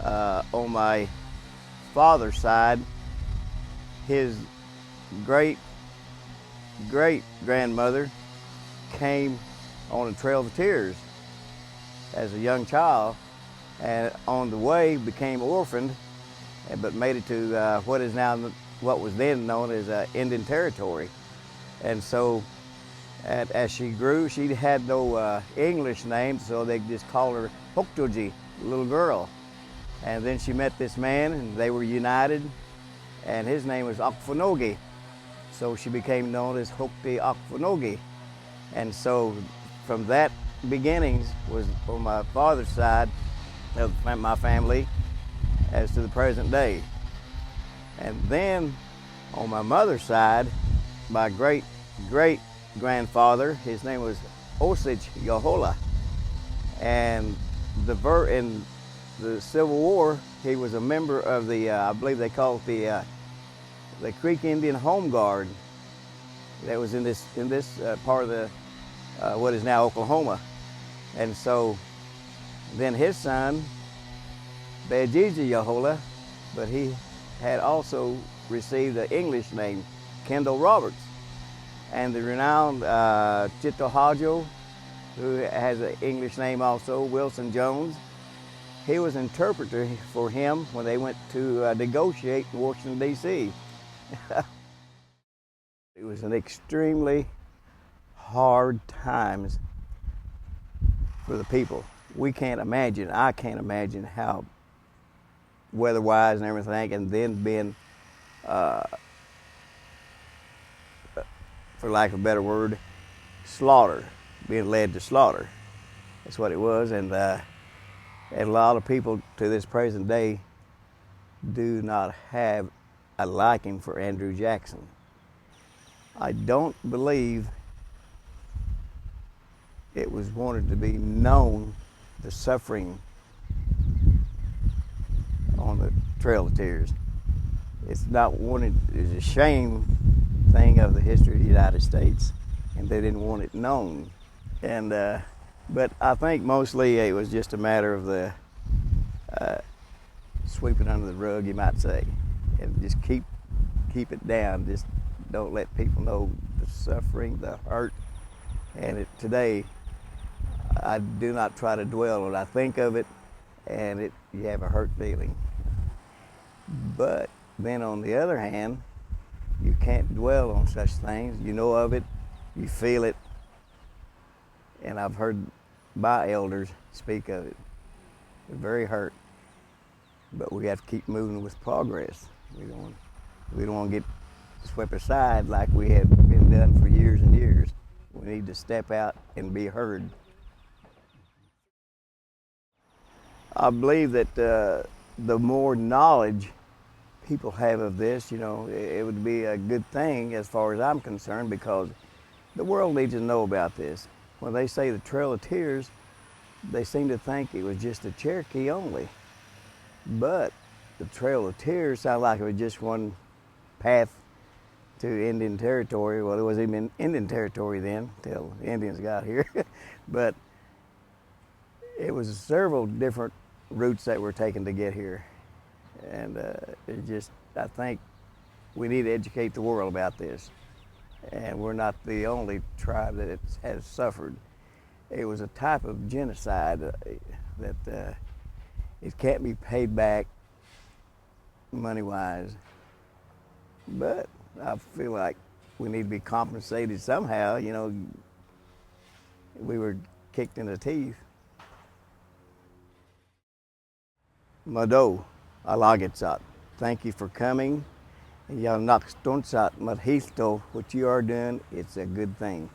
On my father's side, his great grandmother came on the Trail of Tears as a young child, and on the way became orphaned, but made it to what was then known as Indian Territory. And so as she grew, she had no English name, so they just called her Hoktoji, little girl. And then she met this man, and they were united, and his name was Okfunogi. So she became known as Hokti Okfunogi. And so from that beginnings was on my father's side of my family as to the present day. And then on my mother's side, my great grandfather, his name was Osage Yahola. And in the Civil War, he was a member of the, I believe they call it the Creek Indian Home Guard that was in this part of the what is now Oklahoma. And so then his son, Bejiji Yahola, but he had also received the English name, Kendall Roberts. And the renowned Chitto Harjo, who has an English name also, Wilson Jones, he was interpreter for him when they went to negotiate in Washington, D.C. It was an extremely hard times for the people. I can't imagine how weather-wise and everything, and then being, for lack of a better word, being led to slaughter. That's what it was, and a lot of people to this present day do not have a liking for Andrew Jackson. I don't believe it was wanted to be known, the suffering on the Trail of Tears. It's not wanted, it's a shame thing of the history of the United States, and they didn't want it known. And but I think mostly it was just a matter of the sweeping under the rug, you might say, and just keep it down. Just don't let people know the suffering, the hurt. And today, I do not try to dwell on it. I think of it, and you have a hurt feeling. But then on the other hand, you can't dwell on such things. You know of it, you feel it, and I've heard my elders speak of it. They're very hurt, but we have to keep moving with progress. We don't want to get swept aside like we have been done for years and years. We need to step out and be heard. I believe that the more knowledge people have of this, it would be a good thing as far as I'm concerned, because the world needs to know about this. When they say the Trail of Tears, they seem to think it was just a Cherokee only. But the Trail of Tears sounded like it was just one path to Indian Territory. Well, it wasn't even Indian Territory then, till the Indians got here. But it was several different routes that were taken to get here. And I think we need to educate the world about this. And we're not the only tribe that has suffered. It was a type of genocide that it can't be paid back money-wise. But I feel like we need to be compensated somehow. We were kicked in the teeth. Mado, alagitsat. Thank you for coming. Y'all not stontsat madhisto. What you are doing, it's a good thing.